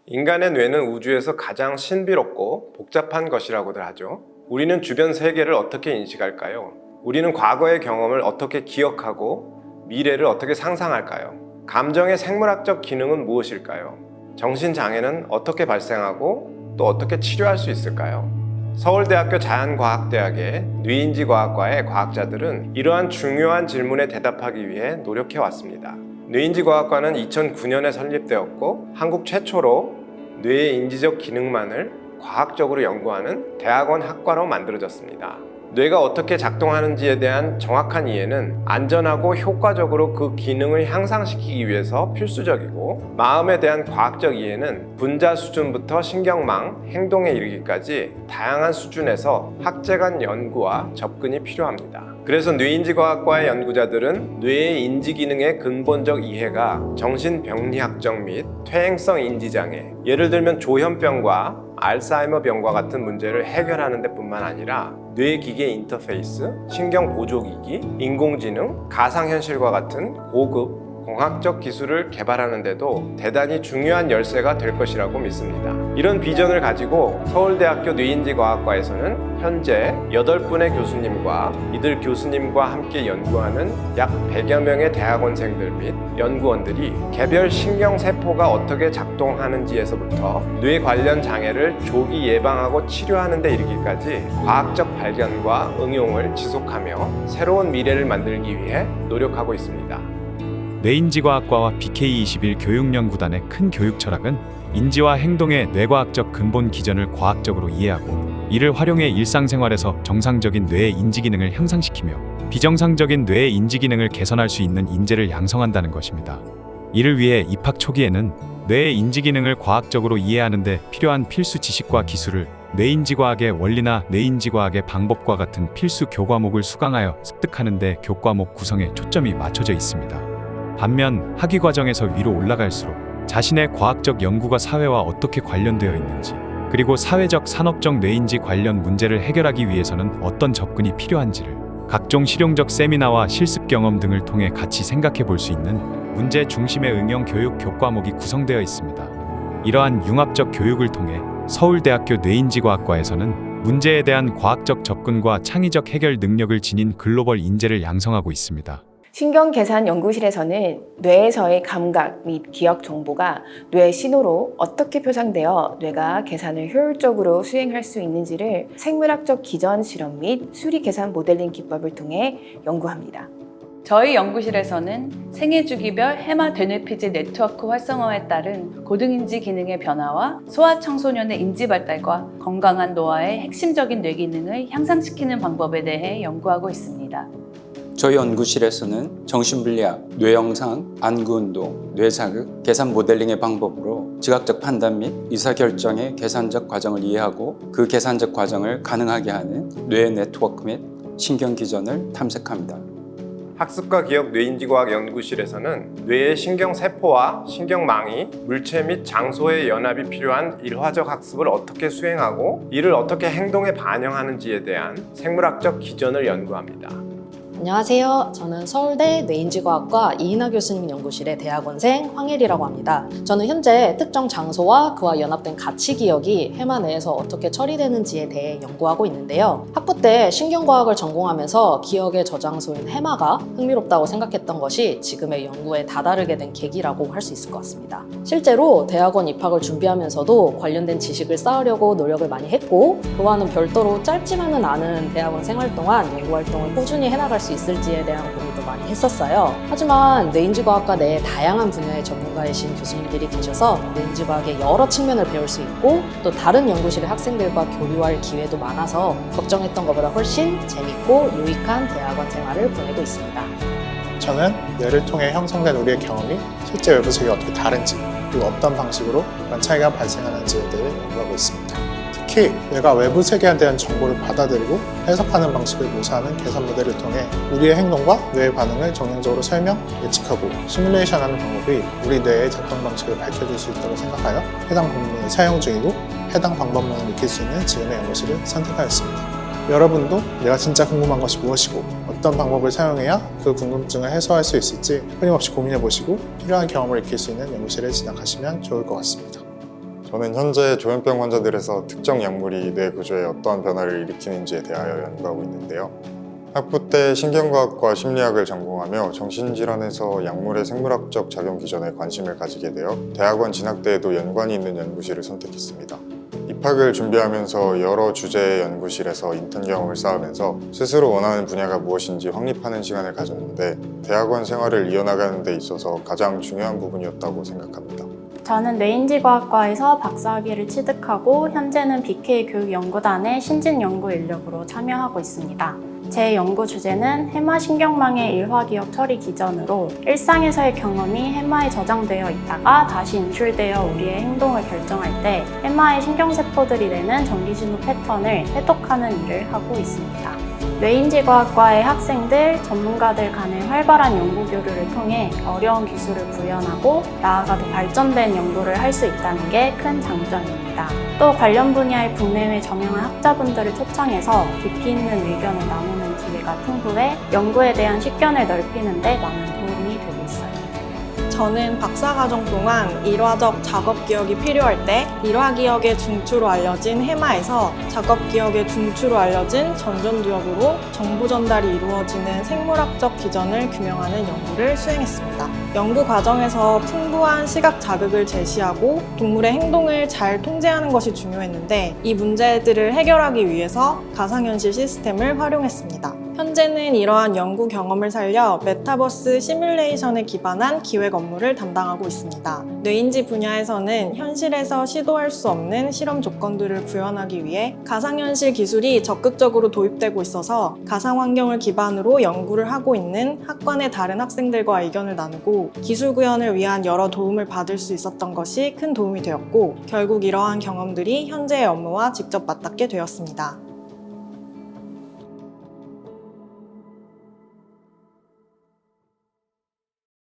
인간의 뇌는 우주에서 가장 신비롭고 복잡한 것이라고들 하죠. 우리는 주변 세계를 어떻게 인식할까요? 우리는 과거의 경험을 어떻게 기억하고 미래를 어떻게 상상할까요? 감정의 생물학적 기능은 무엇일까요? 정신장애는 어떻게 발생하고 또 어떻게 치료할 수 있을까요? 서울대학교 자연과학대학의 뇌인지과학과의 과학자들은 이러한 중요한 질문에 대답하기 위해 노력해 왔습니다. 뇌인지과학과는 2009년에 설립되었고 한국 최초로 뇌의 인지적 기능만을 과학적으로 연구하는 대학원 학과로 만들어졌습니다. 뇌가 어떻게 작동하는지에 대한 정확한 이해는 안전하고 효과적으로 그 기능을 향상시키기 위해서 필수적이고, 마음에 대한 과학적 이해는 분자 수준부터 신경망, 행동에 이르기까지 다양한 수준에서 학제 간 연구와 접근이 필요합니다. 그래서 뇌인지과학과의 연구자들은 뇌의 인지 기능의 근본적 이해가 정신병리학적 및 퇴행성 인지장애, 예를 들면 조현병과 알츠하이머병과 같은 문제를 해결하는 데뿐만 아니라 뇌기계 인터페이스, 신경보조기기, 인공지능, 가상현실과 같은 고급 공학적 기술을 개발하는 데도 대단히 중요한 열쇠가 될 것이라고 믿습니다. 이런 비전을 가지고 서울대학교 뇌인지과학과에서는 현재 8분의 교수님과 이들 교수님과 함께 연구하는 약 100여 명의 대학원생들 및 연구원들이 개별 신경세포가 어떻게 작동하는지에서부터 뇌 관련 장애를 조기 예방하고 치료하는 데 이르기까지 과학적 발견과 응용을 지속하며 새로운 미래를 만들기 위해 노력하고 있습니다. 뇌인지과학과와 BK21 교육연구단의 큰 교육 철학은 인지와 행동의 뇌과학적 근본 기전을 과학적으로 이해하고 이를 활용해 일상생활에서 정상적인 뇌의 인지 기능을 향상시키며 비정상적인 뇌의 인지 기능을 개선할 수 있는 인재를 양성한다는 것입니다. 이를 위해 입학 초기에는 뇌의 인지 기능을 과학적으로 이해하는 데 필요한 필수 지식과 기술을 뇌인지과학의 원리나 뇌인지과학의 방법과 같은 필수 교과목을 수강하여 습득하는 데 교과목 구성에 초점이 맞춰져 있습니다. 반면 학위 과정에서 위로 올라갈수록 자신의 과학적 연구가 사회와 어떻게 관련되어 있는지, 그리고 사회적 산업적 뇌인지 관련 문제를 해결하기 위해서는 어떤 접근이 필요한지를 각종 실용적 세미나와 실습 경험 등을 통해 같이 생각해 볼 수 있는 문제 중심의 응용 교육 교과목이 구성되어 있습니다. 이러한 융합적 교육을 통해 서울대학교 뇌인지과학과에서는 문제에 대한 과학적 접근과 창의적 해결 능력을 지닌 글로벌 인재를 양성하고 있습니다. 신경계산연구실에서는 뇌에서의 감각 및 기억 정보가 뇌 신호로 어떻게 표상되어 뇌가 계산을 효율적으로 수행할 수 있는지를 생물학적 기전 실험 및 수리 계산 모델링 기법을 통해 연구합니다. 저희 연구실에서는 생애주기별 해마 되뇌피질 네트워크 활성화에 따른 고등인지 기능의 변화와 소아 청소년의 인지 발달과 건강한 노화의 핵심적인 뇌 기능을 향상시키는 방법에 대해 연구하고 있습니다. 저희 연구실에서는 정신분리학, 뇌영상, 안구운동, 뇌자극, 계산 모델링의 방법으로 지각적 판단 및 의사결정의 계산적 과정을 이해하고 그 계산적 과정을 가능하게 하는 뇌 네트워크 및 신경기전을 탐색합니다. 학습과 기억 뇌인지과학 연구실에서는 뇌의 신경세포와 신경망이 물체 및 장소의 연합이 필요한 일화적 학습을 어떻게 수행하고 이를 어떻게 행동에 반영하는지에 대한 생물학적 기전을 연구합니다. 안녕하세요. 저는 서울대 뇌인지과학과 이인하 교수님 연구실의 대학원생 황혜리라고 합니다. 저는 현재 특정 장소와 그와 연합된 가치 기억이 해마 내에서 어떻게 처리되는지에 대해 연구하고 있는데요. 학부 때 신경과학을 전공하면서 기억의 저장소인 해마가 흥미롭다고 생각했던 것이 지금의 연구에 다다르게 된 계기라고 할 수 있을 것 같습니다. 실제로 대학원 입학을 준비하면서도 관련된 지식을 쌓으려고 노력을 많이 했고, 그와는 별도로 짧지만은 않은 대학원 생활 동안 연구활동을 꾸준히 해나갈 수 있을지에 대한 고민도 많이 했었어요. 하지만 뇌인지과학과 내에 다양한 분야의 전문가이신 교수님들이 계셔서 뇌인지과학의 여러 측면을 배울 수 있고 또 다른 연구실의 학생들과 교류할 기회도 많아서 걱정했던 것보다 훨씬 재밌고 유익한 대학원 생활을 보내고 있습니다. 저는 뇌를 통해 형성된 우리의 경험이 실제 외부 세계와 어떻게 다른지, 그리고 어떤 방식으로 그런 차이가 발생하는지에 대해 연구하고 있습니다. 특히 뇌가 외부 세계에 대한 정보를 받아들이고 해석하는 방식을 묘사하는 계산 모델을 통해 우리의 행동과 뇌의 반응을 정량적으로 설명, 예측하고 시뮬레이션하는 방법이 우리 뇌의 작동 방식을 밝혀줄 수 있다고 생각하여 해당 본문을 사용 중이고 해당 방법만을 익힐 수 있는 지금의 연구실을 선택하였습니다. 여러분도 내가 진짜 궁금한 것이 무엇이고 어떤 방법을 사용해야 그 궁금증을 해소할 수 있을지 끊임없이 고민해보시고 필요한 경험을 익힐 수 있는 연구실에 진학하시면 좋을 것 같습니다. 저는 현재 조현병 환자들에서 특정 약물이 뇌 구조에 어떠한 변화를 일으키는지에 대하여 연구하고 있는데요. 학부 때 신경과학과 심리학을 전공하며 정신질환에서 약물의 생물학적 작용 기전에 관심을 가지게 되어 대학원 진학 때에도 연관이 있는 연구실을 선택했습니다. 입학을 준비하면서 여러 주제의 연구실에서 인턴 경험을 쌓으면서 스스로 원하는 분야가 무엇인지 확립하는 시간을 가졌는데 대학원 생활을 이어나가는 데 있어서 가장 중요한 부분이었다고 생각합니다. 저는 뇌인지과학과에서 박사학위를 취득하고 현재는 BK 교육연구단의 신진연구 인력으로 참여하고 있습니다. 제 연구 주제는 해마신경망의 일화기억 처리 기전으로 일상에서의 경험이 해마에 저장되어 있다가 다시 인출되어 우리의 행동을 결정할 때 해마의 신경세포들이 내는 전기신호 패턴을 해독하는 일을 하고 있습니다. 뇌인지과학과의 학생들, 전문가들 간의 활발한 연구 교류를 통해 어려운 기술을 구현하고 나아가 더 발전된 연구를 할 수 있다는 게 큰 장점입니다. 또 관련 분야의 국내외 저명한 학자분들을 초청해서 깊이 있는 의견을 나누는 기회가 풍부해 연구에 대한 식견을 넓히는 데 많은 도움이 되고 있어요. 저는 박사과정 동안 일화적 작업 기억이 필요할 때 일화 기억의 중추로 알려진 해마에서 작업 기억의 중추로 알려진 전전두엽으로 정보 전달이 이루어지는 생물학적 기전을 규명하는 연구를 수행했습니다. 연구 과정에서 풍부한 시각 자극을 제시하고 동물의 행동을 잘 통제하는 것이 중요했는데 이 문제들을 해결하기 위해서 가상현실 시스템을 활용했습니다. 현재는 이러한 연구 경험을 살려 메타버스 시뮬레이션에 기반한 기획 업무를 담당하고 있습니다. 뇌인지 분야에서는 현실에서 시도할 수 없는 실험 조건들을 구현하기 위해 가상현실 기술이 적극적으로 도입되고 있어서 가상 환경을 기반으로 연구를 하고 있는 학관의 다른 학생들과 의견을 나누고 기술 구현을 위한 여러 도움을 받을 수 있었던 것이 큰 도움이 되었고 결국 이러한 경험들이 현재의 업무와 직접 맞닿게 되었습니다.